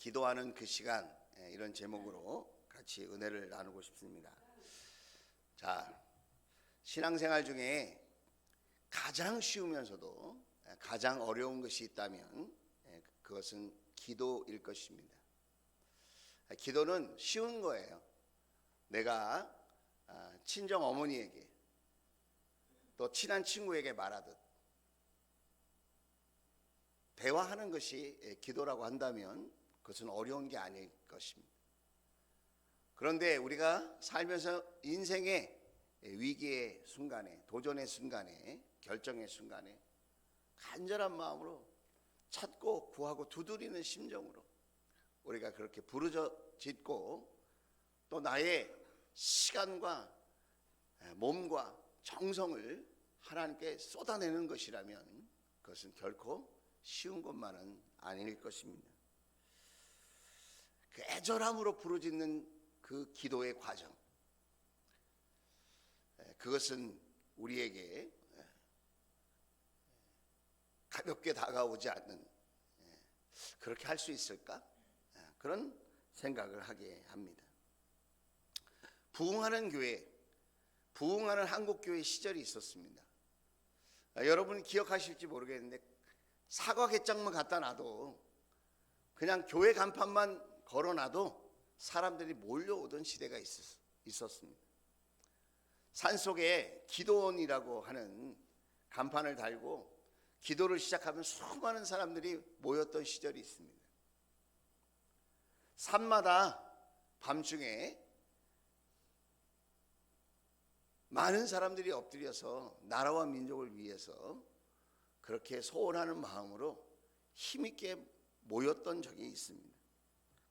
기도하는 그 시간, 이런 제목으로 같이 은혜를 나누고 싶습니다. 자, 신앙생활 중에 가장 쉬우면서도 가장 어려운 것이 있다면 그것은 기도일 것입니다. 기도는 쉬운 거예요. 내가 친정 어머니에게 또 친한 친구에게 말하듯 대화하는 것이 기도라고 한다면 그것은 어려운 게 아닐 것입니다. 그런데 우리가 살면서 인생의 위기의 순간에, 도전의 순간에, 결정의 순간에 간절한 마음으로 찾고 구하고 두드리는 심정으로 우리가 그렇게 부르짖고 또 나의 시간과 몸과 정성을 하나님께 쏟아내는 것이라면 그것은 결코 쉬운 것만은 아닐 것입니다. 그 애절함으로 부르짖는 그 기도의 과정, 그것은 우리에게 가볍게 다가오지 않는, 그렇게 할 수 있을까? 그런 생각을 하게 합니다. 부흥하는 교회, 부흥하는 한국교회 시절이 있었습니다. 여러분 기억하실지 모르겠는데 사과 갯장만 갖다 놔도 그냥 교회 간판만 걸어놔도 사람들이 몰려오던 시대가 있었습니다. 산속에 기도원이라고 하는 간판을 달고 기도를 시작하면 수많은 사람들이 모였던 시절이 있습니다. 산마다 밤중에 많은 사람들이 엎드려서 나라와 민족을 위해서 그렇게 소원하는 마음으로 힘있게 모였던 적이 있습니다.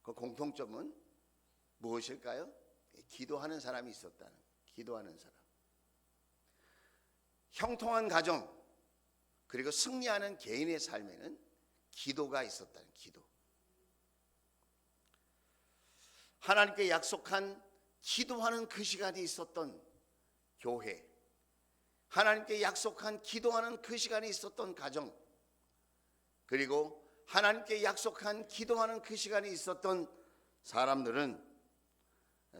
그 공통점은 무엇일까요? 기도하는 사람이 있었다는, 기도하는 사람. 형통한 가정 그리고 승리하는 개인의 삶에는 기도가 있었다는, 기도. 하나님께 약속한 기도하는 그 시간이 있었던 교회, 하나님께 약속한 기도하는 그 시간이 있었던 가정, 그리고 하나님께 약속한 기도하는 그 시간이 있었던 사람들은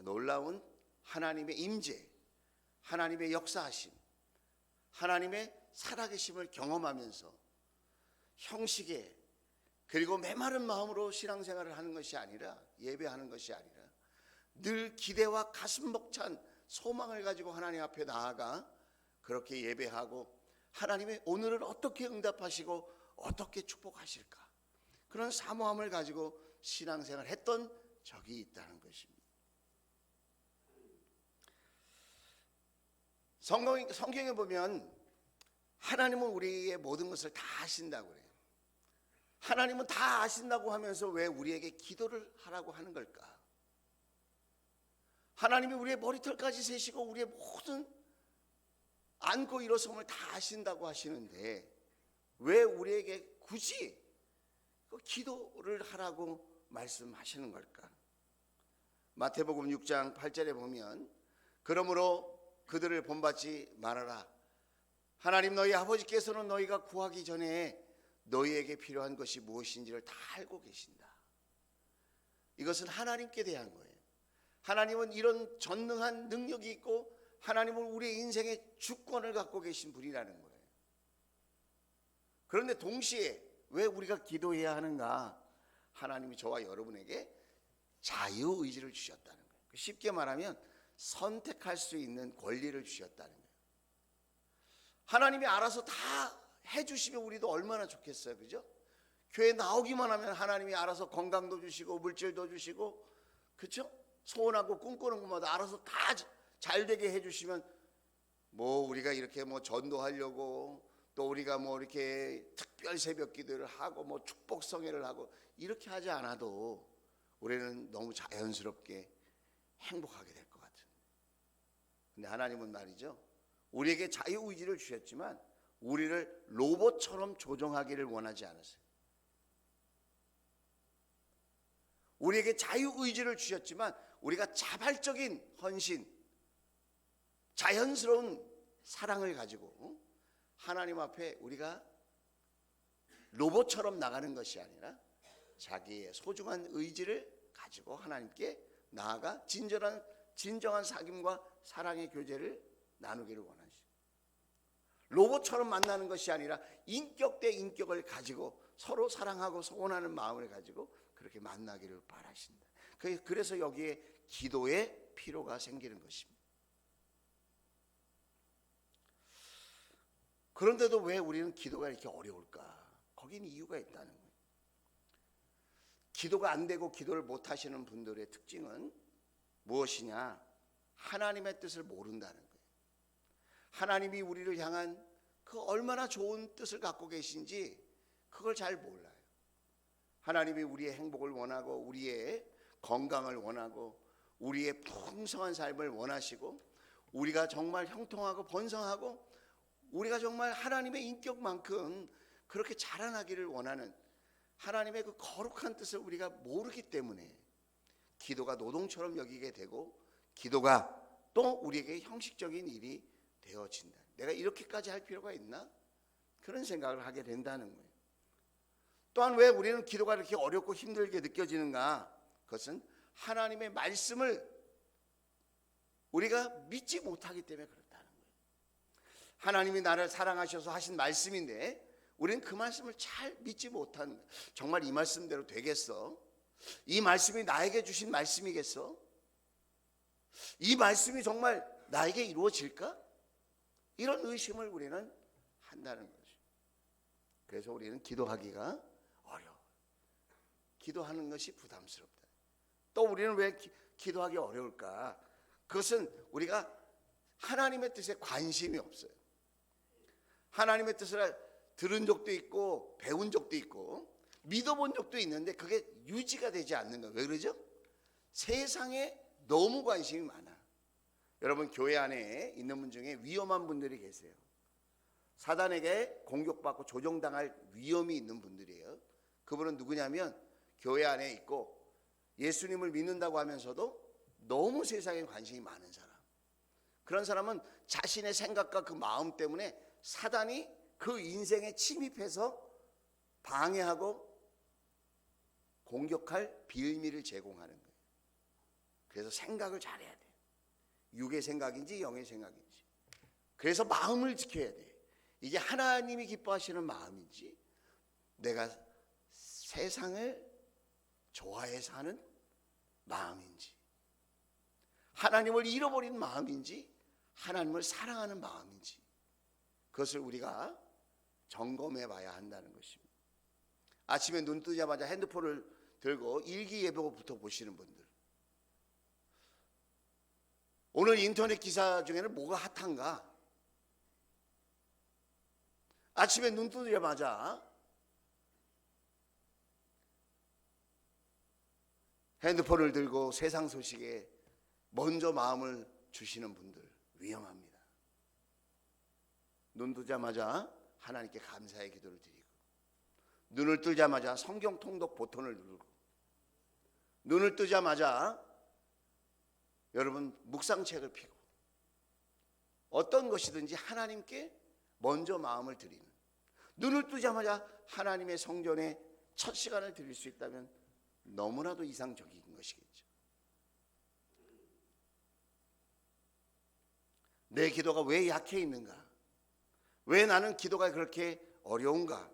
놀라운 하나님의 임재, 하나님의 역사하심, 하나님의 살아계심을 경험하면서 형식에 그리고 메마른 마음으로 신앙생활을 하는 것이 아니라, 예배하는 것이 아니라 늘 기대와 가슴 벅찬 소망을 가지고 하나님 앞에 나아가 그렇게 예배하고 하나님의 오늘을 어떻게 응답하시고 어떻게 축복하실까, 그런 사모함을 가지고 신앙생활을 했던 적이 있다는 것입니다. 성경에 보면 하나님은 우리의 모든 것을 다 아신다고 그래요. 하나님은 다 아신다고 하면서 왜 우리에게 기도를 하라고 하는 걸까? 하나님이 우리의 머리털까지 세시고 우리의 모든 앉고 일어섬을 다 아신다고 하시는데 왜 우리에게 굳이 그 기도를 하라고 말씀하시는 걸까? 마태복음 6장 8절에 보면 그러므로 그들을 본받지 말아라. 하나님 너희 아버지께서는 너희가 구하기 전에 너희에게 필요한 것이 무엇인지를 다 알고 계신다. 이것은 하나님께 대한 거예요. 하나님은 이런 전능한 능력이 있고 하나님은 우리의 인생의 주권을 갖고 계신 분이라는 거예요. 그런데 동시에 왜 우리가 기도해야 하는가? 하나님이 저와 여러분에게 자유의지를 주셨다는 거예요. 쉽게 말하면 선택할 수 있는 권리를 주셨다는 거예요. 하나님이 알아서 다 해주시면 우리도 얼마나 좋겠어요, 그죠? 교회 나오기만 하면 하나님이 알아서 건강도 주시고 물질도 주시고, 그렇죠? 소원하고 꿈꾸는 것마다 알아서 다 잘 되게 해주시면 뭐 우리가 이렇게 뭐 전도하려고 또 우리가 뭐 이렇게 특별 새벽 기도를 하고 뭐 축복 성회를 하고 이렇게 하지 않아도 우리는 너무 자연스럽게 행복하게 될 것 같은. 근데 하나님은 말이죠, 우리에게 자유의지를 주셨지만 우리를 로봇처럼 조종하기를 원하지 않으세요. 우리에게 자유의지를 주셨지만 우리가 자발적인 헌신, 자연스러운 사랑을 가지고 하나님 앞에 우리가 로봇처럼 나가는 것이 아니라 자기의 소중한 의지를 가지고 하나님께 나아가 진정한 사귐과 사랑의 교제를 나누기를 원하시죠. 로봇처럼 만나는 것이 아니라 인격 대 인격을 가지고 서로 사랑하고 소원하는 마음을 가지고 그렇게 만나기를 바라신다. 그래서 여기에 기도의 필요가 생기는 것입니다. 그런데도 왜 우리는 기도가 이렇게 어려울까? 거기는 이유가 있다는 거예요. 기도가 안 되고 기도를 못 하시는 분들의 특징은 무엇이냐? 하나님의 뜻을 모른다는 거예요. 하나님이 우리를 향한 그 얼마나 좋은 뜻을 갖고 계신지 그걸 잘 몰라요. 하나님이 우리의 행복을 원하고 우리의 건강을 원하고 우리의 풍성한 삶을 원하시고 우리가 정말 형통하고 번성하고 우리가 정말 하나님의 인격만큼 그렇게 자라나기를 원하는 하나님의 그 거룩한 뜻을 우리가 모르기 때문에 기도가 노동처럼 여기게 되고 기도가 또 우리에게 형식적인 일이 되어진다. 내가 이렇게까지 할 필요가 있나? 그런 생각을 하게 된다는 거예요. 또한 왜 우리는 기도가 이렇게 어렵고 힘들게 느껴지는가? 그것은 하나님의 말씀을 우리가 믿지 못하기 때문에 그렇다는 거예요. 하나님이 나를 사랑하셔서 하신 말씀인데 우리는 그 말씀을 잘 믿지 못하는 거예요. 정말 이 말씀대로 되겠어? 이 말씀이 나에게 주신 말씀이겠어? 이 말씀이 정말 나에게 이루어질까? 이런 의심을 우리는 한다는 거죠. 그래서 우리는 기도하기가 어려워. 기도하는 것이 부담스럽다. 또 우리는 왜 기도하기 어려울까? 그것은 우리가 하나님의 뜻에 관심이 없어요. 하나님의 뜻을 들은 적도 있고 배운 적도 있고 믿어본 적도 있는데 그게 유지가 되지 않는 거예요. 왜 그러죠? 세상에 너무 관심이 많아. 여러분 교회 안에 있는 분 중에 위험한 분들이 계세요. 사단에게 공격받고 조종당할 위험이 있는 분들이에요. 그분은 누구냐면 교회 안에 있고 예수님을 믿는다고 하면서도 너무 세상에 관심이 많은 사람. 그런 사람은 자신의 생각과 그 마음 때문에 사단이 그 인생에 침입해서 방해하고 공격할 빌미를 제공하는 거예요. 그래서 생각을 잘해야 돼. 육의 생각인지 영의 생각인지. 그래서 마음을 지켜야 돼. 이게 하나님이 기뻐하시는 마음인지 내가 세상을 좋아해서 하는 마음인지 하나님을 잃어버린 마음인지 하나님을 사랑하는 마음인지 그것을 우리가 점검해 봐야 한다는 것입니다. 아침에 눈 뜨자마자 핸드폰을 들고 일기예보부터 보시는 분들, 오늘 인터넷 기사 중에는 뭐가 핫한가? 아침에 눈 뜨자마자 핸드폰을 들고 세상 소식에 먼저 마음을 주시는 분들 위험합니다. 눈 뜨자마자 하나님께 감사의 기도를 드리고 눈을 뜨자마자 성경 통독 보통을 누르고 눈을 뜨자마자 여러분 묵상책을 펴고 어떤 것이든지 하나님께 먼저 마음을 드리는 눈을 뜨자마자 하나님의 성전에 첫 시간을 드릴 수 있다면 너무나도 이상적인 것이겠죠. 내 기도가 왜 약해 있는가? 왜 나는 기도가 그렇게 어려운가?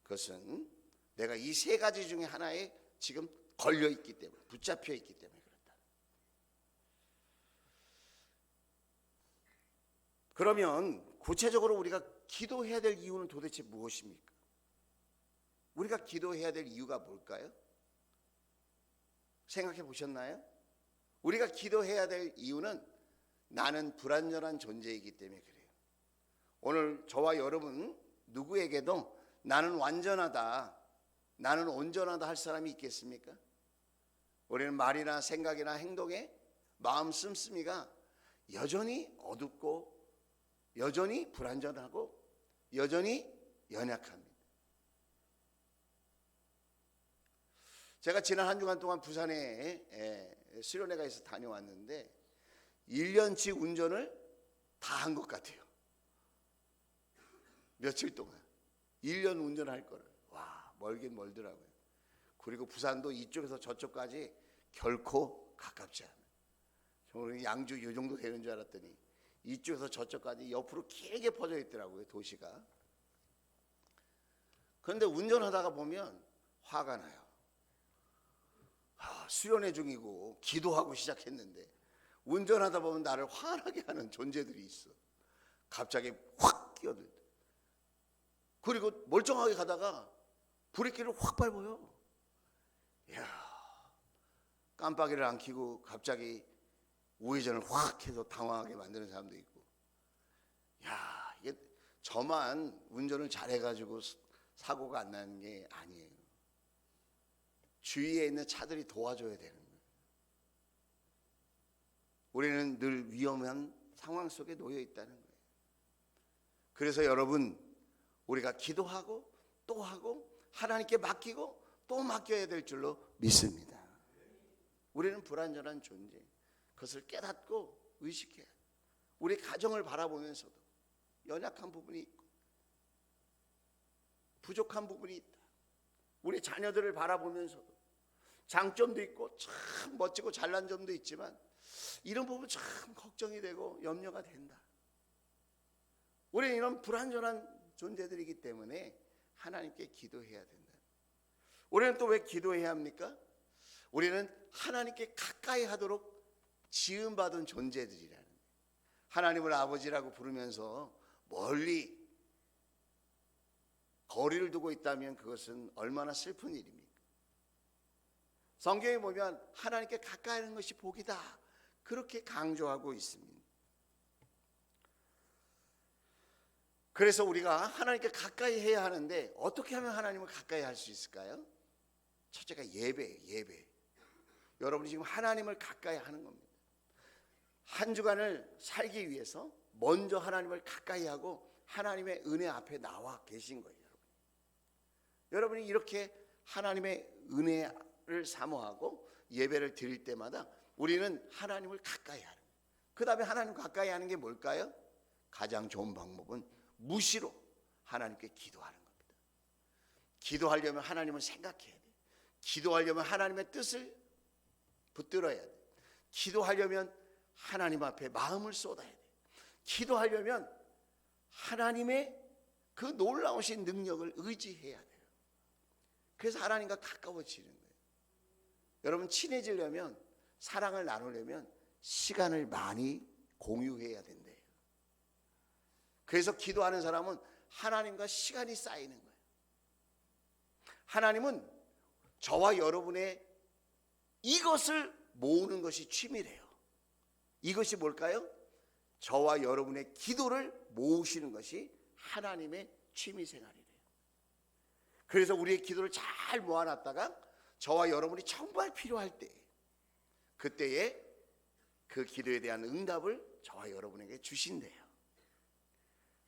그것은 내가 이 세 가지 중에 하나에 지금 걸려 있기 때문에 붙잡혀 있기 때문에 그렇다. 그러면 구체적으로 우리가 기도해야 될 이유는 도대체 무엇입니까? 우리가 기도해야 될 이유가 뭘까요? 생각해 보셨나요? 우리가 기도해야 될 이유는 나는 불완전한 존재이기 때문에 그래요. 오늘 저와 여러분 누구에게도 나는 완전하다, 나는 온전하다 할 사람이 있겠습니까? 우리는 말이나 생각이나 행동에 마음 씀씀이가 여전히 어둡고 여전히 불완전하고 여전히 연약합니다. 제가 지난 한 주간 동안 부산에 수련회가에서 다녀왔는데 1년치 운전을 다 한 것 같아요. 며칠 동안 1년 운전할 거를. 와, 멀긴 멀더라고요. 그리고 부산도 이쪽에서 저쪽까지 결코 가깝지 않아요. 저는 양주 이 정도 되는 줄 알았더니 이쪽에서 저쪽까지 옆으로 길게 퍼져 있더라고요, 도시가. 그런데 운전하다가 보면 화가 나요. 수련회 중이고 기도하고 시작했는데 운전하다 보면 나를 화나게 하는 존재들이 있어. 갑자기 확 끼어들. 그리고 멀쩡하게 가다가 브레이크를 확 밟아요. 이야, 깜빡이를 안 켜고 갑자기 우회전을 확 해서 당황하게 만드는 사람도 있고. 야, 이게 저만 운전을 잘해가지고 사고가 안 나는 게 아니에요. 주위에 있는 차들이 도와줘야 되는 거예요. 우리는 늘 위험한 상황 속에 놓여 있다는 거예요. 그래서 여러분, 우리가 기도하고 또 하고 하나님께 맡기고 또 맡겨야 될 줄로 믿습니다. 우리는 불완전한 존재, 그것을 깨닫고 의식해야 돼요. 우리 가정을 바라보면서도 연약한 부분이 있고 부족한 부분이 있다. 우리 자녀들을 바라보면서도 장점도 있고 참 멋지고 잘난 점도 있지만 이런 부분 참 걱정이 되고 염려가 된다. 우리는 이런 불완전한 존재들이기 때문에 하나님께 기도해야 된다. 우리는 또 왜 기도해야 합니까? 우리는 하나님께 가까이 하도록 지음받은 존재들이라는 거예요. 하나님을 아버지라고 부르면서 멀리 거리를 두고 있다면 그것은 얼마나 슬픈 일입니까? 성경에 보면 하나님께 가까이 하는 것이 복이다, 그렇게 강조하고 있습니다. 그래서 우리가 하나님께 가까이 해야 하는데 어떻게 하면 하나님을 가까이 할 수 있을까요? 첫째가 예배예요. 예배. 여러분이 지금 하나님을 가까이 하는 겁니다. 한 주간을 살기 위해서 먼저 하나님을 가까이 하고 하나님의 은혜 앞에 나와 계신 거예요. 여러분이 이렇게 하나님의 은혜를 사모하고 예배를 드릴 때마다 우리는 하나님을 가까이 하는 거예요. 그 다음에 하나님 가까이 하는 게 뭘까요? 가장 좋은 방법은 무시로 하나님께 기도하는 겁니다. 기도하려면 하나님을 생각해야 돼요. 기도하려면 하나님의 뜻을 붙들어야 돼요. 기도하려면 하나님 앞에 마음을 쏟아야 돼요. 기도하려면 하나님의 그 놀라우신 능력을 의지해야 돼요. 그래서 하나님과 가까워지는 거예요. 여러분, 친해지려면, 사랑을 나누려면 시간을 많이 공유해야 된대요. 그래서 기도하는 사람은 하나님과 시간이 쌓이는 거예요. 하나님은 저와 여러분의 이것을 모으는 것이 취미래요. 이것이 뭘까요? 저와 여러분의 기도를 모으시는 것이 하나님의 취미생활이래요. 그래서 우리의 기도를 잘 모아놨다가 저와 여러분이 정말 필요할 때, 그때에 그 기도에 대한 응답을 저와 여러분에게 주신대요.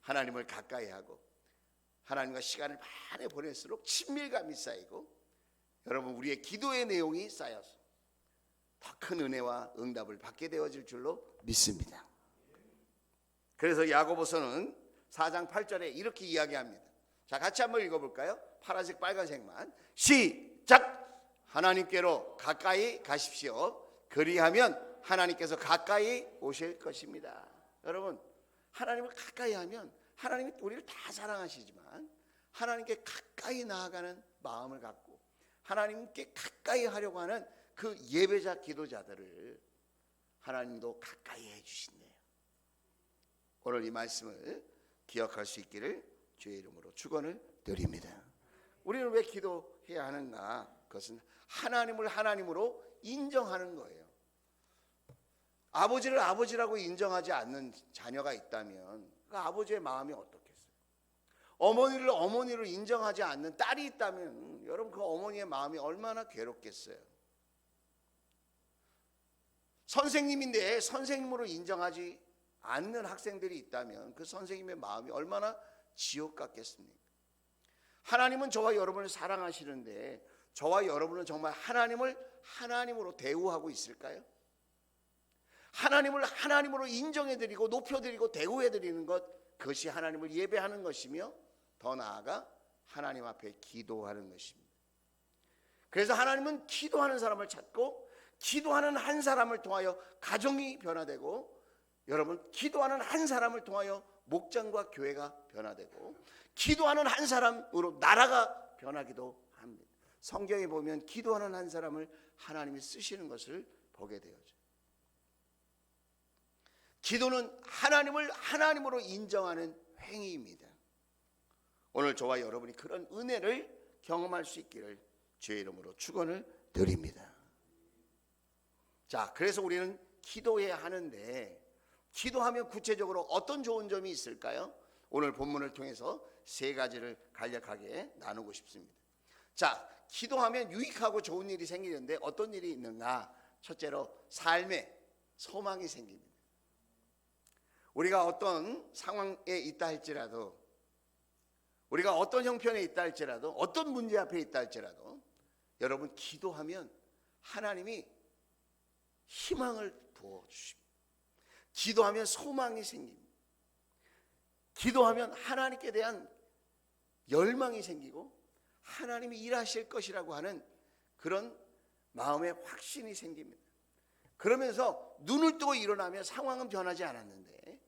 하나님을 가까이 하고 하나님과 시간을 많이 보낼수록 친밀감이 쌓이고, 여러분, 우리의 기도의 내용이 쌓여서 더 큰 은혜와 응답을 받게 되어질 줄로 믿습니다. 그래서 야고보서는 4장 8절에 이렇게 이야기합니다. 자, 같이 한번 읽어볼까요? 파란색 빨간색만 시작. 하나님께로 가까이 가십시오. 그리하면 하나님께서 가까이 오실 것입니다. 여러분, 하나님을 가까이 하면 하나님이 우리를 다 사랑하시지만 하나님께 가까이 나아가는 마음을 갖고 하나님께 가까이 하려고 하는 그 예배자 기도자들을 하나님도 가까이 해주신대요. 오늘 이 말씀을 기억할 수 있기를 주의 이름으로 축원을 드립니다. 우리는 왜 기도해야 하는가? 그것은 하나님을 하나님으로 인정하는 거예요. 아버지를 아버지라고 인정하지 않는 자녀가 있다면 그 아버지의 마음이 어떻겠어요? 어머니를 어머니로 인정하지 않는 딸이 있다면 여러분, 그 어머니의 마음이 얼마나 괴롭겠어요? 선생님인데 선생님으로 인정하지 않는 학생들이 있다면 그 선생님의 마음이 얼마나 지옥 같겠습니까? 하나님은 저와 여러분을 사랑하시는데 저와 여러분은 정말 하나님을 하나님으로 대우하고 있을까요? 하나님을 하나님으로 인정해드리고 높여드리고 대우해드리는 것, 그것이 하나님을 예배하는 것이며 더 나아가 하나님 앞에 기도하는 것입니다. 그래서 하나님은 기도하는 사람을 찾고 기도하는 한 사람을 통하여 가정이 변화되고, 여러분 기도하는 한 사람을 통하여 목장과 교회가 변화되고, 기도하는 한 사람으로 나라가 변하기도 합니다. 성경에 보면 기도하는 한 사람을 하나님이 쓰시는 것을 보게 되어져. 기도는 하나님을 하나님으로 인정하는 행위입니다. 오늘 저와 여러분이 그런 은혜를 경험할 수 있기를 주의 이름으로 축원을 드립니다. 자, 그래서 우리는 기도해야 하는데, 기도하면 구체적으로 어떤 좋은 점이 있을까요? 오늘 본문을 통해서 세 가지를 간략하게 나누고 싶습니다. 자, 기도하면 유익하고 좋은 일이 생기는데 어떤 일이 있는가? 첫째로 삶에 소망이 생깁니다. 우리가 어떤 상황에 있다 할지라도, 우리가 어떤 형편에 있다 할지라도, 어떤 문제 앞에 있다 할지라도, 여러분 기도하면 하나님이 희망을 부어주십니다. 기도하면 소망이 생깁니다. 기도하면 하나님께 대한 열망이 생기고 하나님이 일하실 것이라고 하는 그런 마음의 확신이 생깁니다. 그러면서 눈을 뜨고 일어나면 상황은 변하지 않았는데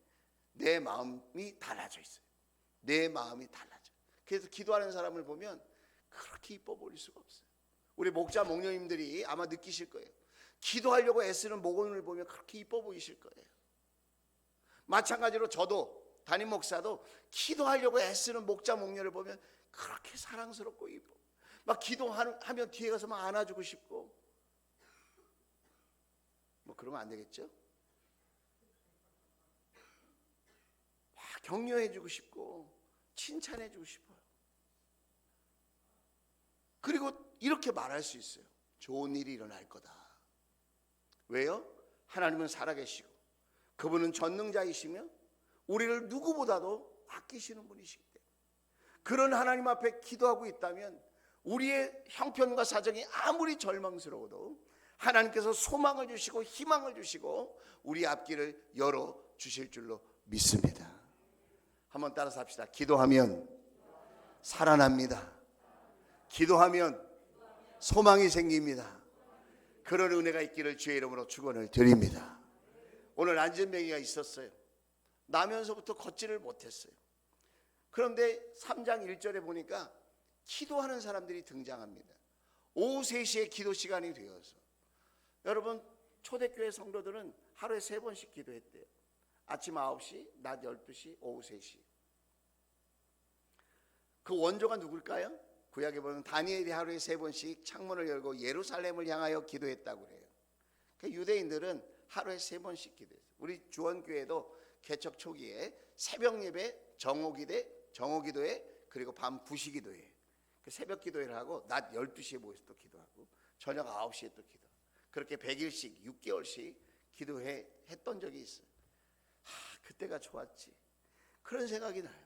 내 마음이 달라져 있어요. 내 마음이 달라져. 그래서 기도하는 사람을 보면 그렇게 이뻐 보일 수가 없어요. 우리 목자 목녀님들이 아마 느끼실 거예요. 기도하려고 애쓰는 목원을 보면 그렇게 이뻐 보이실 거예요. 마찬가지로 저도 담임 목사도 기도하려고 애쓰는 목자 목녀를 보면 그렇게 사랑스럽고 이뻐. 막 기도하면 뒤에 가서 막 안아주고 싶고, 뭐 그러면 안 되겠죠? 막 격려해주고 싶고 칭찬해주고 싶어요. 그리고 이렇게 말할 수 있어요. 좋은 일이 일어날 거다. 왜요? 하나님은 살아계시고 그분은 전능자이시며 우리를 누구보다도 아끼시는 분이시기 때문에, 그런 하나님 앞에 기도하고 있다면 우리의 형편과 사정이 아무리 절망스러워도 하나님께서 소망을 주시고 희망을 주시고 우리 앞길을 열어주실 줄로 믿습니다. 한번 따라서 합시다. 기도하면 살아납니다. 기도하면 소망이 생깁니다. 그런 은혜가 있기를 주의 이름으로 축원을 드립니다. 오늘 안전뱅이가 있었어요. 나면서부터 걷지를 못했어요. 그런데 3장 1절에 보니까 기도하는 사람들이 등장합니다. 오후 3시에 기도 시간이 되어서, 여러분 초대교회 성도들은 하루에 3번씩 기도했대요. 아침 9시, 낮 12시, 오후 3시. 그 원조가 누굴까요? 구약에 보면 다니엘이 하루에 3번씩 창문을 열고 예루살렘을 향하여 기도했다고 그래요. 그러니까 유대인들은 하루에 3번씩 기도했어요. 우리 주원교회도 개척 초기에 새벽 예배, 정오기도회, 그리고 밤 9시 기도회, 새벽 기도회를 하고 낮 12시에 모여서 또 기도하고 저녁 9시에 또 기도. 그렇게 100일씩 6개월씩 기도했던 적이 있어요. 그때가 좋았지. 그런 생각이 나요.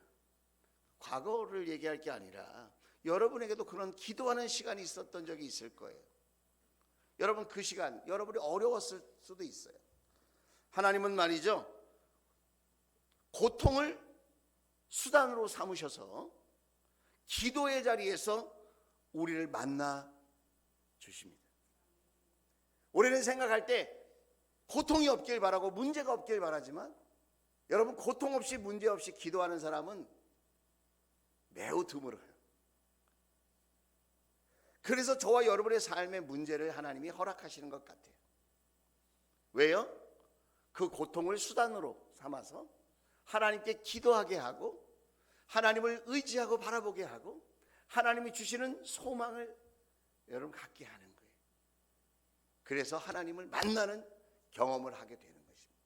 과거를 얘기할 게 아니라 여러분에게도 그런 기도하는 시간이 있었던 적이 있을 거예요. 여러분 그 시간 여러분이 어려웠을 수도 있어요. 하나님은 말이죠, 고통을 수단으로 삼으셔서 기도의 자리에서 우리를 만나 주십니다. 우리는 생각할 때 고통이 없길 바라고 문제가 없길 바라지만, 여러분 고통 없이 문제 없이 기도하는 사람은 매우 드물어요. 그래서 저와 여러분의 삶의 문제를 하나님이 허락하시는 것 같아요. 왜요? 그 고통을 수단으로 삼아서 하나님께 기도하게 하고 하나님을 의지하고 바라보게 하고 하나님이 주시는 소망을 여러분 갖게 하는 거예요. 그래서 하나님을 만나는 경험을 하게 되는 것입니다.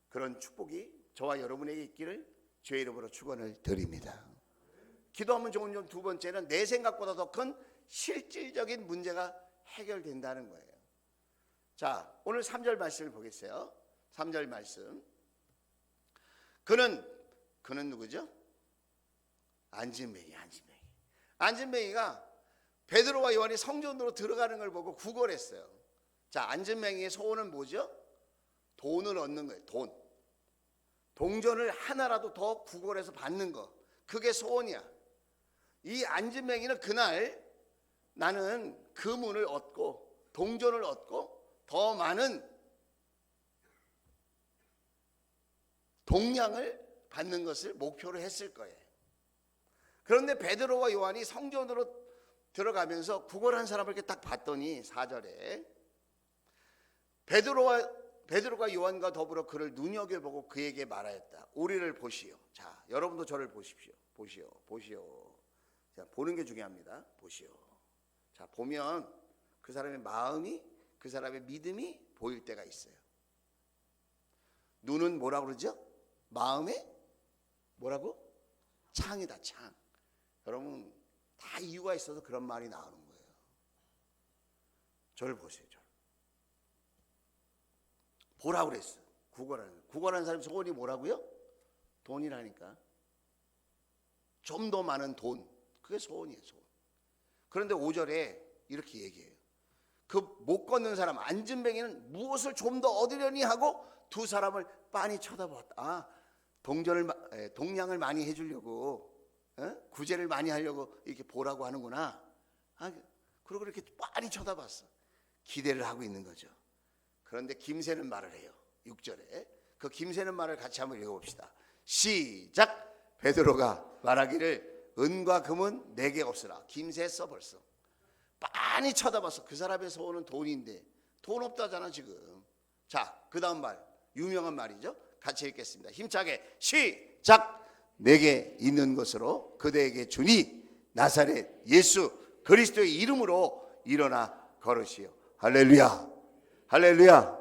그런 축복이 저와 여러분에게 있기를 주의 이름으로 축원을 드립니다. 기도하면 좋은 점 두 번째는 내 생각보다 더 큰 실질적인 문제가 해결된다는 거예요. 자, 오늘 3절 말씀을 보겠어요. 3절 말씀. 그는 누구죠? 안진뱅이. 안진뱅이가 베드로와 요한이 성전으로 들어가는 걸 보고 구걸했어요. 자, 안진뱅이의 소원은 뭐죠? 돈을 얻는 거예요. 돈. 동전을 하나라도 더 구걸해서 받는 거. 그게 소원이야. 이 안진뱅이는 그날 나는 금운을 얻고 동전을 얻고 더 많은 동량을 받는 것을 목표로 했을 거예요. 그런데 베드로와 요한이 성전으로 들어가면서 구걸한 사람을 이렇게 딱 봤더니 4절에 베드로가 요한과 더불어 그를 눈여겨보고 그에게 말하였다. 우리를 보시오. 자, 여러분도 저를 보십시오. 보시오. 자, 보는 게 중요합니다. 보시오. 자, 보면 그 사람의 마음이, 그 사람의 믿음이 보일 때가 있어요. 눈은 뭐라고 그러죠? 마음의 뭐라고? 창이다, 창. 여러분 다 이유가 있어서 그런 말이 나오는 거예요. 저를 보세요. 저를. 보라고 그랬어. 구걸하는 사람 소원이 뭐라고요? 돈이라니까. 좀 더 많은 돈. 그게 소원이에요, 소원. 그런데 5절에 이렇게 얘기해요. 그 못 걷는 사람 안진뱅이는 무엇을 좀 더 얻으려니 하고 두 사람을 빤히 쳐다봤다. 아, 동량을 많이 해주려고, 구제를 많이 하려고 이렇게 보라고 하는구나. 아, 그리고 이렇게 빤히 쳐다봤어. 기대를 하고 있는 거죠. 그런데 김새는 말을 해요. 6절에 그 김새는 말을 같이 한번 읽어봅시다. 시작. 베드로가 말하기를 은과 금은 내게 없으라. 김새했어 벌써. 빤히 쳐다봤어. 그 사람의 소원은 돈인데 돈 없다잖아 지금. 자, 그 다음 말 유명한 말이죠. 같이 읽겠습니다. 힘차게 시작. 내게 있는 것으로 그대에게 주니 나사렛 예수 그리스도의 이름으로 일어나 걸으시오. 할렐루야. 할렐루야.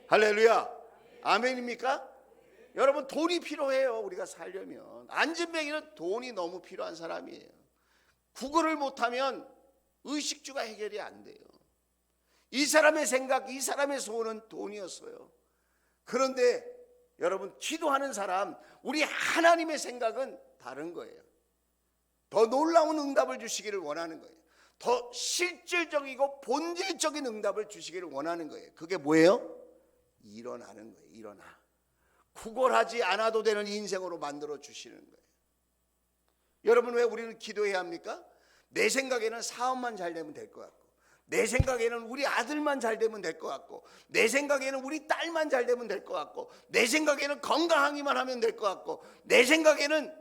할렐루야. 아멘입니까? 여러분 돈이 필요해요. 우리가 살려면. 안진뱅이는 돈이 너무 필요한 사람이에요. 구걸을 못하면 의식주가 해결이 안 돼요. 이 사람의 생각, 이 사람의 소원은 돈이었어요. 그런데 여러분 기도하는 사람, 우리 하나님의 생각은 다른 거예요. 더 놀라운 응답을 주시기를 원하는 거예요. 더 실질적이고 본질적인 응답을 주시기를 원하는 거예요. 그게 뭐예요? 일어나는 거예요. 일어나. 구걸하지 않아도 되는 인생으로 만들어 주시는 거예요. 여러분 왜 우리는 기도해야 합니까? 내 생각에는 사업만 잘 되면 될 것 같고, 내 생각에는 우리 아들만 잘 되면 될 것 같고, 내 생각에는 우리 딸만 잘 되면 될 것 같고, 내 생각에는 건강하기만 하면 될 것 같고, 내 생각에는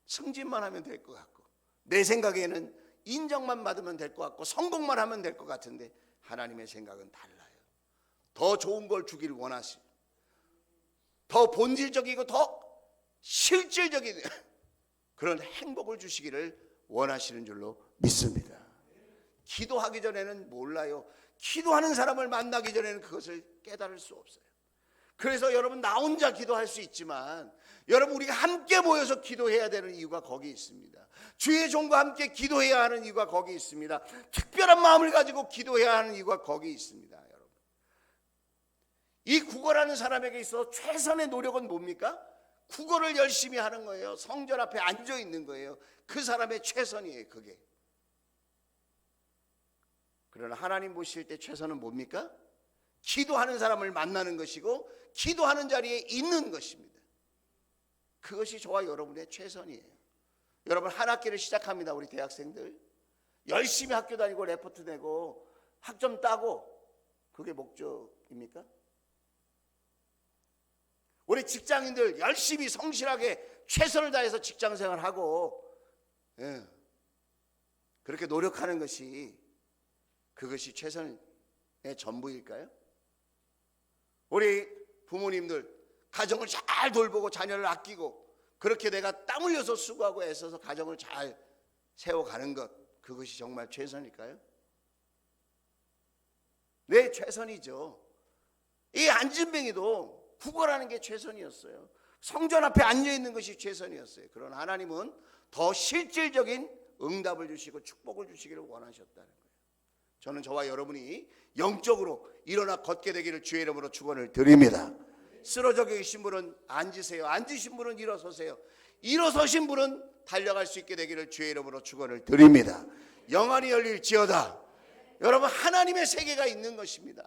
승진만 하면 될 것 같고, 내 생각에는 인정만 받으면 될 것 같고, 성공만 하면 될 것 같은데 하나님의 생각은 달라요. 더 좋은 걸 주기를 원하시고, 더 본질적이고 더 실질적인 그런 행복을 주시기를 원하시는 줄로 믿습니다. 기도하기 전에는 몰라요. 기도하는 사람을 만나기 전에는 그것을 깨달을 수 없어요. 그래서 여러분 나 혼자 기도할 수 있지만 여러분 우리가 함께 모여서 기도해야 되는 이유가 거기 있습니다. 주의 종과 함께 기도해야 하는 이유가 거기 있습니다. 특별한 마음을 가지고 기도해야 하는 이유가 거기 있습니다. 여러분, 이 구걸하는 사람에게 있어 최선의 노력은 뭡니까? 구걸을 열심히 하는 거예요. 성전 앞에 앉아 있는 거예요. 그 사람의 최선이에요. 그게. 그러나 하나님 보실 때 최선은 뭡니까? 기도하는 사람을 만나는 것이고 기도하는 자리에 있는 것입니다. 그것이 저와 여러분의 최선이에요. 여러분 한 학기를 시작합니다. 우리 대학생들 열심히 학교 다니고 레포트 내고 학점 따고 그게 목적입니까? 우리 직장인들 열심히 성실하게 최선을 다해서 직장생활하고 그렇게 노력하는 것이 그것이 최선의 전부일까요? 우리 부모님들 가정을 잘 돌보고 자녀를 아끼고 그렇게 내가 땀 흘려서 수고하고 애써서 가정을 잘 세워가는 것 그것이 정말 최선일까요? 네, 최선이죠. 이 안진뱅이도 구걸하는 게 최선이었어요. 성전 앞에 앉아있는 것이 최선이었어요. 그러나 하나님은 더 실질적인 응답을 주시고 축복을 주시기를 원하셨다는 거예요. 저는 저와 여러분이 영적으로 일어나 걷게 되기를 주의 이름으로 축원을 드립니다. 쓰러져 계신 분은 앉으세요. 앉으신 분은 일어서세요. 일어서신 분은 달려갈 수 있게 되기를 주의 이름으로 축원을 드립니다. 영안이 열릴지어다. 여러분 하나님의 세계가 있는 것입니다.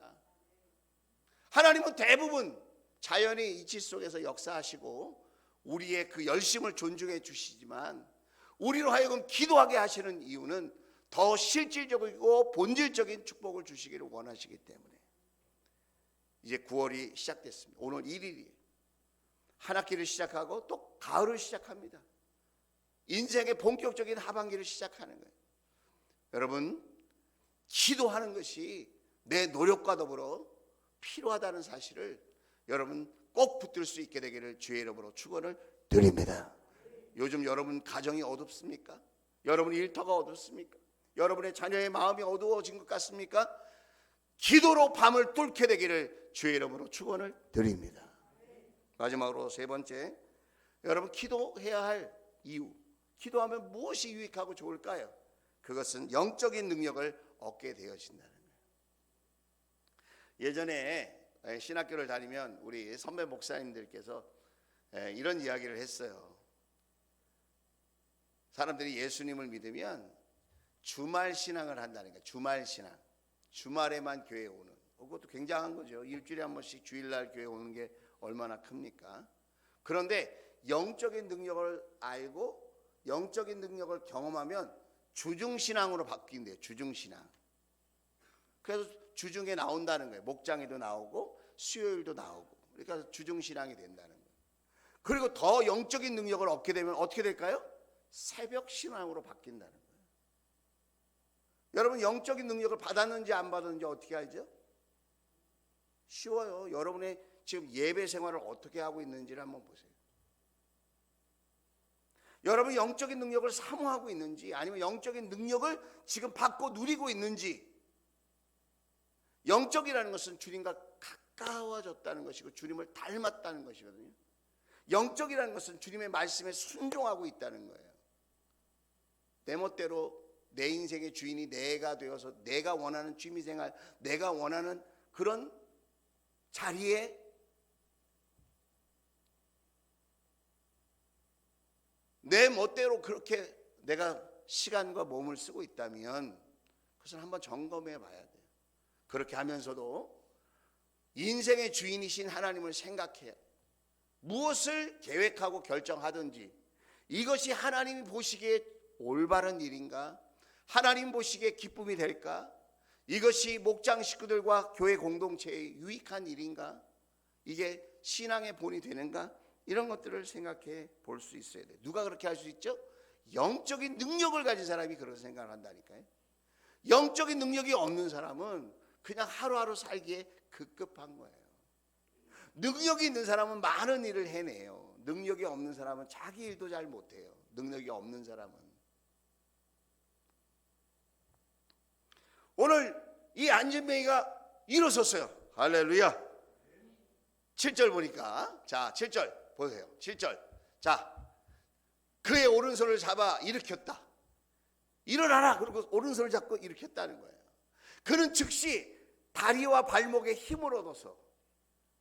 하나님은 대부분 자연의 이치 속에서 역사하시고 우리의 그 열심을 존중해 주시지만 우리로 하여금 기도하게 하시는 이유는 더 실질적이고 본질적인 축복을 주시기를 원하시기 때문에 이제 9월이 시작됐습니다. 오늘 1일이에요. 한 학기를 시작하고 또 가을을 시작합니다. 인생의 본격적인 하반기를 시작하는 거예요. 여러분, 기도하는 것이 내 노력과 더불어 필요하다는 사실을 여러분 꼭 붙들 수 있게 되기를 주의 이름으로 축원을 드립니다. 요즘 여러분 가정이 어둡습니까? 여러분 일터가 어둡습니까? 여러분의 자녀의 마음이 어두워진 것 같습니까? 기도로 밤을 뚫게 되기를 주의 이름으로 축원을 드립니다. 마지막으로 세 번째, 여러분 기도해야 할 이유, 기도하면 무엇이 유익하고 좋을까요? 그것은 영적인 능력을 얻게 되어진다는 거예요. 예전에 신학교를 다니면 우리 선배 목사님들께서 이런 이야기를 했어요. 사람들이 예수님을 믿으면 주말 신앙을 한다는 거예요. 주말 신앙, 주말에만 교회에 오는, 그것도 굉장한 거죠. 일주일에 한 번씩 주일날 교회에 오는 게 얼마나 큽니까? 그런데 영적인 능력을 알고 영적인 능력을 경험하면 주중신앙으로 바뀐대요. 주중신앙. 그래서 주중에 나온다는 거예요. 목장에도 나오고 수요일도 나오고. 그러니까 주중신앙이 된다는 거예요. 그리고 더 영적인 능력을 얻게 되면 어떻게 될까요? 새벽신앙으로 바뀐다는 거예요. 여러분 영적인 능력을 받았는지 안 받았는지 어떻게 알죠? 쉬워요. 여러분의 지금 예배 생활을 어떻게 하고 있는지를 한번 보세요. 여러분 영적인 능력을 사모하고 있는지, 아니면 영적인 능력을 지금 받고 누리고 있는지. 영적이라는 것은 주님과 가까워졌다는 것이고 주님을 닮았다는 것이거든요. 영적이라는 것은 주님의 말씀에 순종하고 있다는 거예요. 내 멋대로 내 인생의 주인이 내가 되어서 내가 원하는 취미생활, 내가 원하는 그런 자리에 내 멋대로 그렇게 내가 시간과 몸을 쓰고 있다면 그것은 한번 점검해 봐야 돼요. 그렇게 하면서도 인생의 주인이신 하나님을 생각해요. 무엇을 계획하고 결정하든지 이것이 하나님이 보시기에 올바른 일인가? 하나님 보시기에 기쁨이 될까? 이것이 목장 식구들과 교회 공동체에 유익한 일인가? 이게 신앙의 본이 되는가? 이런 것들을 생각해 볼 수 있어야 돼요. 누가 그렇게 할 수 있죠? 영적인 능력을 가진 사람이 그런 생각을 한다니까요. 영적인 능력이 없는 사람은 그냥 하루하루 살기에 급급한 거예요. 능력이 있는 사람은 많은 일을 해내요. 능력이 없는 사람은 자기 일도 잘 못해요. 능력이 없는 사람은. 오늘 이 안진뱅이가 일어섰어요. 할렐루야. 7절 보니까, 자 7절 보세요. 7절. 자, 그의 오른손을 잡아 일으켰다. 일어나라. 그리고 오른손을 잡고 일으켰다는 거예요. 그는 즉시 다리와 발목에 힘을 얻어서,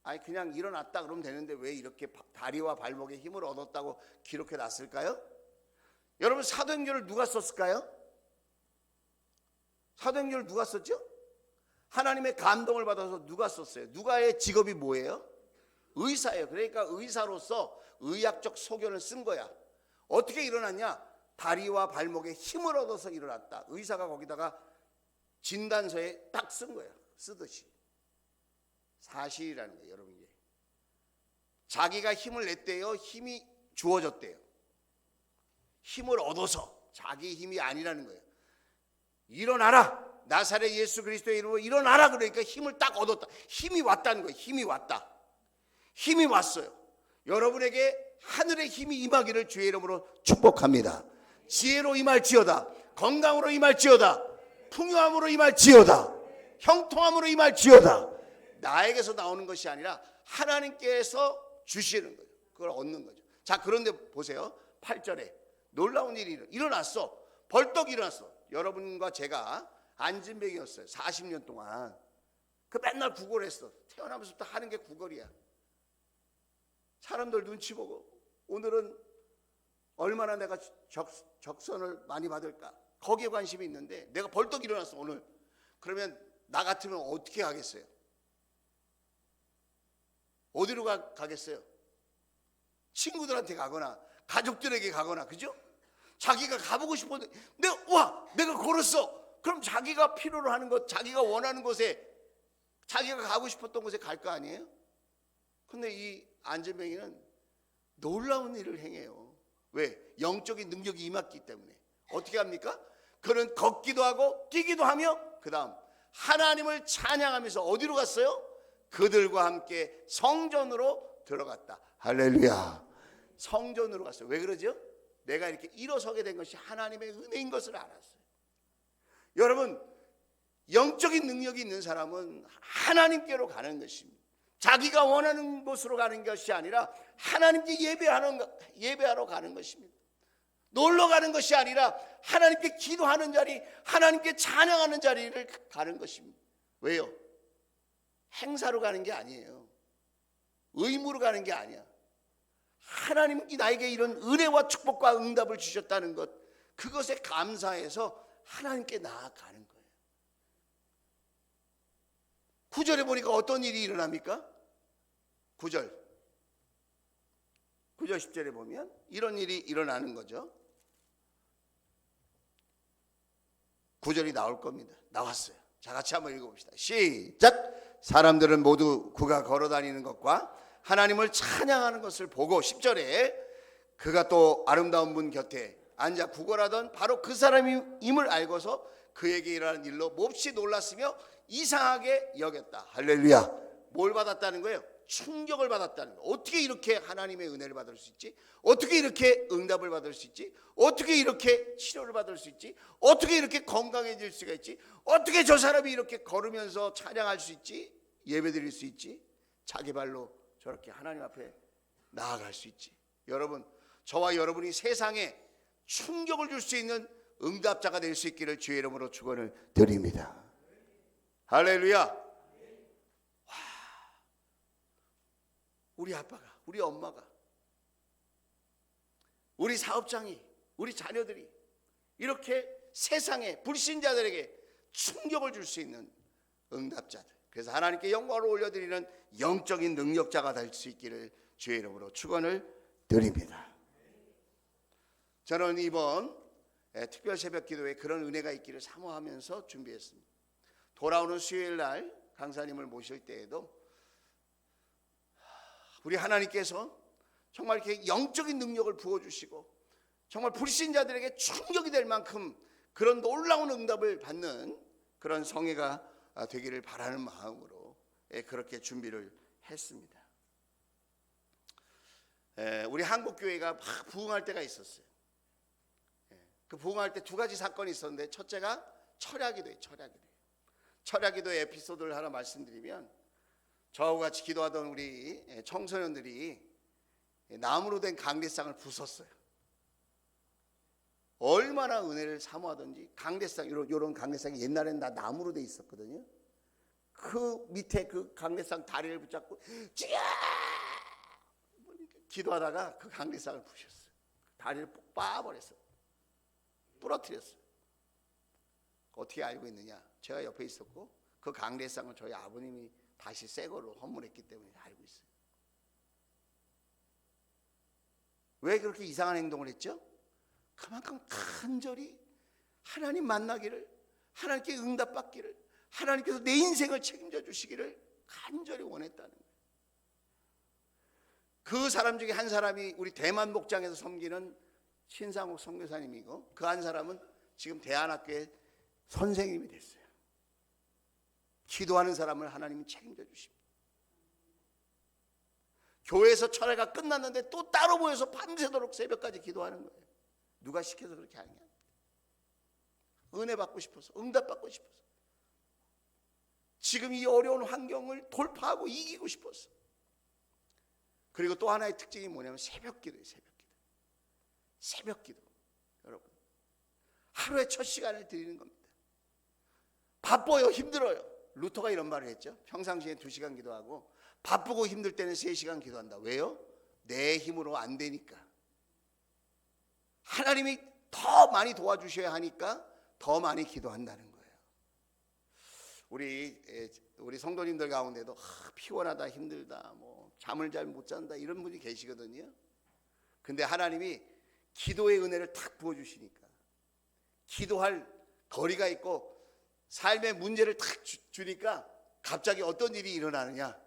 아니 그냥 일어났다 그러면 되는데 왜 이렇게 다리와 발목에 힘을 얻었다고 기록해 놨을까요? 여러분 사도행전을 누가 썼을까요? 사도행전을 누가 썼죠? 하나님의 감동을 받아서 누가 썼어요? 누가의 직업이 뭐예요? 의사예요. 그러니까 의사로서 의학적 소견을 쓴 거야. 어떻게 일어났냐? 다리와 발목에 힘을 얻어서 일어났다. 의사가 거기다가 진단서에 딱 쓴 거예요. 쓰듯이. 사실이라는 거예요. 여러분, 이게 자기가 힘을 냈대요? 힘이 주어졌대요? 힘을 얻어서. 자기 힘이 아니라는 거예요. 일어나라. 나사렛 예수 그리스도의 이름으로 일어나라. 그러니까 힘을 딱 얻었다. 힘이 왔다는 거예요. 힘이 왔다. 힘이 왔어요. 여러분에게 하늘의 힘이 임하기를 주의 이름으로 축복합니다. 지혜로 임할지어다. 건강으로 임할지어다. 풍요함으로 임할지어다. 형통함으로 임할지어다. 나에게서 나오는 것이 아니라 하나님께서 주시는 거예요. 그걸 얻는 거죠. 자, 그런데 보세요. 8절에 놀라운 일이 일어났어. 벌떡 일어났어. 여러분과 제가 안진뱅이였어요. 40년 동안. 그 맨날 구걸했어. 태어나면서부터 하는 게 구걸이야. 사람들 눈치 보고 오늘은 얼마나 내가 적선을 많이 받을까? 거기에 관심이 있는데 내가 벌떡 일어났어 오늘. 그러면 나 같으면 어떻게 하겠어요? 어디로 가겠어요? 친구들한테 가거나 가족들에게 가거나, 그죠? 자기가 가보고 싶어도 내가 걸었어. 그럼 자기가 필요로 하는 것, 자기가 원하는 곳에, 자기가 가고 싶었던 곳에 갈 거 아니에요? 근데 이 안전뱅이는 놀라운 일을 행해요. 왜? 영적인 능력이 임했기 때문에. 어떻게 합니까? 그는 걷기도 하고 뛰기도 하며 그 다음 하나님을 찬양하면서 어디로 갔어요? 그들과 함께 성전으로 들어갔다. 할렐루야. 성전으로 갔어요. 왜 그러죠? 내가 이렇게 일어서게 된 것이 하나님의 은혜인 것을 알았어요. 여러분, 영적인 능력이 있는 사람은 하나님께로 가는 것입니다. 자기가 원하는 곳으로 가는 것이 아니라 하나님께 예배하러 가는 것입니다. 놀러 가는 것이 아니라 하나님께 기도하는 자리, 하나님께 찬양하는 자리를 가는 것입니다. 왜요? 행사로 가는 게 아니에요. 의무로 가는 게 아니야. 하나님이 나에게 이런 은혜와 축복과 응답을 주셨다는 것, 그것에 감사해서 하나님께 나아가는 거예요. 9절에 보니까 어떤 일이 일어납니까? 9절 10절에 보면 이런 일이 일어나는 거죠. 9절이 나올 겁니다. 나왔어요. 자, 같이 한번 읽어봅시다. 시작. 사람들은 모두 그가 걸어다니는 것과 하나님을 찬양하는 것을 보고 10절에 그가 또 아름다운 문 곁에 앉아 구걸하던 바로 그 사람임을 알고서 그에게 일어난 일로 몹시 놀랐으며 이상하게 여겼다. 할렐루야. 뭘 받았다는 거예요? 충격을 받았다는 거예요. 어떻게 이렇게 하나님의 은혜를 받을 수 있지? 어떻게 이렇게 응답을 받을 수 있지? 어떻게 이렇게 치료를 받을 수 있지? 어떻게 이렇게 건강해질 수가 있지? 어떻게 저 사람이 이렇게 걸으면서 찬양할 수 있지? 예배드릴 수 있지? 자기 발로 저렇게 하나님 앞에 나아갈 수 있지? 여러분, 저와 여러분이 세상에 충격을 줄 수 있는 응답자가 될 수 있기를 주의 이름으로 축원을 드립니다. 할렐루야. 우리 아빠가, 우리 엄마가, 우리 사업장이, 우리 자녀들이 이렇게 세상에 불신자들에게 충격을 줄 수 있는 응답자들, 그래서 하나님께 영광을 올려드리는 영적인 능력자가 될 수 있기를 주의 이름으로 축원을 드립니다. 저는 이번 특별 새벽 기도에 그런 은혜가 있기를 사모하면서 준비했습니다. 돌아오는 수요일 날 강사님을 모실 때에도 우리 하나님께서 정말 이렇게 영적인 능력을 부어주시고 정말 불신자들에게 충격이 될 만큼 그런 놀라운 응답을 받는 그런 성회가 되기를 바라는 마음으로 그렇게 준비를 했습니다. 우리 한국교회가 막 부흥할 때가 있었어요. 그 부흥할 때 두 가지 사건이 있었는데, 첫째가 철야기도예요. 철야기도의 에피소드를 하나 말씀드리면, 저하고 같이 기도하던 우리 청소년들이 나무로 된 강대상을 부쉈어요. 얼마나 은혜를 사모하던지. 강대상, 이런 강대상이 옛날에는 다 나무로 돼 있었거든요. 그 밑에 그 강대상 다리를 붙잡고 기도하다가 그 강대상을 부셨어요. 다리를 빻아버렸어요. 부러뜨렸어요. 어떻게 알고 있느냐? 제가 옆에 있었고 그 강대상을 저희 아버님이 다시 새 걸로 헌물했기 때문에 알고 있어요. 왜 그렇게 이상한 행동을 했죠? 그만큼 간절히 하나님 만나기를, 하나님께 응답받기를, 하나님께서 내 인생을 책임져 주시기를 간절히 원했다는 거예요. 그 사람 중에 한 사람이 우리 대만 목장에서 섬기는 신상욱 선교사님이고, 그 한 사람은 지금 대안학교의 선생님이 됐어요. 기도하는 사람을 하나님이 책임져 주십니다. 교회에서 철회가 끝났는데 또 따로 모여서 밤새도록 새벽까지 기도하는 거예요. 누가 시켜서 그렇게 하냐? 은혜 받고 싶어서, 응답 받고 싶어서, 지금 이 어려운 환경을 돌파하고 이기고 싶어서. 그리고 또 하나의 특징이 뭐냐면 새벽 기도예요. 새벽 기도. 여러분, 하루의 첫 시간을 드리는 겁니다. 바빠요, 힘들어요. 루터가 이런 말을 했죠. 평상시에 2시간 기도하고 바쁘고 힘들 때는 3시간 기도한다. 왜요? 내 힘으로 안 되니까. 하나님이 더 많이 도와주셔야 하니까 더 많이 기도한다는 거예요. 우리 성도님들 가운데도 피곤하다, 힘들다, 뭐 잠을 잘 못 잔다 이런 분이 계시거든요. 근데 하나님이 기도의 은혜를 탁 부어주시니까 기도할 거리가 있고 삶의 문제를 탁 주니까 갑자기 어떤 일이 일어나느냐?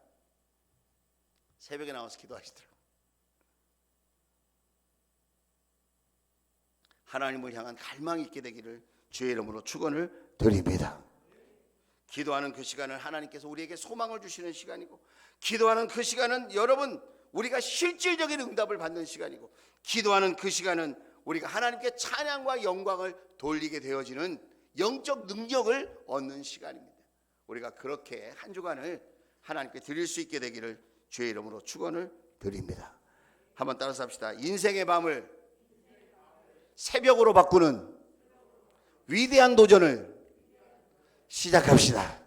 새벽에 나와서 기도하시더라고요. 하나님을 향한 갈망이 있게 되기를 주의 이름으로 축원을 드립니다. 기도하는 그 시간을 하나님께서 우리에게 소망을 주시는 시간이고, 기도하는 그 시간은 여러분 우리가 실질적인 응답을 받는 시간이고, 기도하는 그 시간은 우리가 하나님께 찬양과 영광을 돌리게 되어지는 영적 능력을 얻는 시간입니다. 우리가 그렇게 한 주간을 하나님께 드릴 수 있게 되기를 주의 이름으로 축원을 드립니다. 한번 따라서 합시다. 인생의 밤을 새벽으로 바꾸는 위대한 도전을 시작합시다.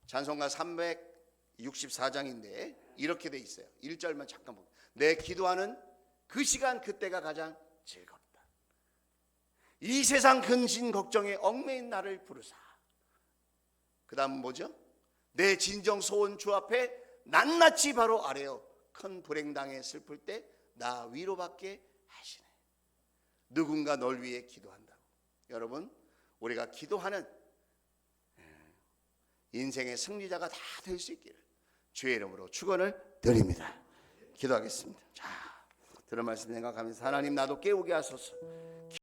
찬송가 364장인데 이렇게 돼 있어요. 1절만 잠깐 보세요. 내 기도하는 그 시간 그때가 가장 즐겁다. 이 세상 근심 걱정에 얽매인 나를 부르사. 그 다음은 뭐죠? 내 진정 소원 주 앞에 낱낱이 바로 아래요. 큰 불행당에 슬플 때 나 위로받게 하시네. 누군가 널 위해 기도한다고. 여러분 우리가 기도하는 인생의 승리자가 다 될 수 있기를 주의 이름으로 축원을 드립니다. 기도하겠습니다. 자, 들은 말씀 생각하면서 하나님 나도 깨우게 하소서.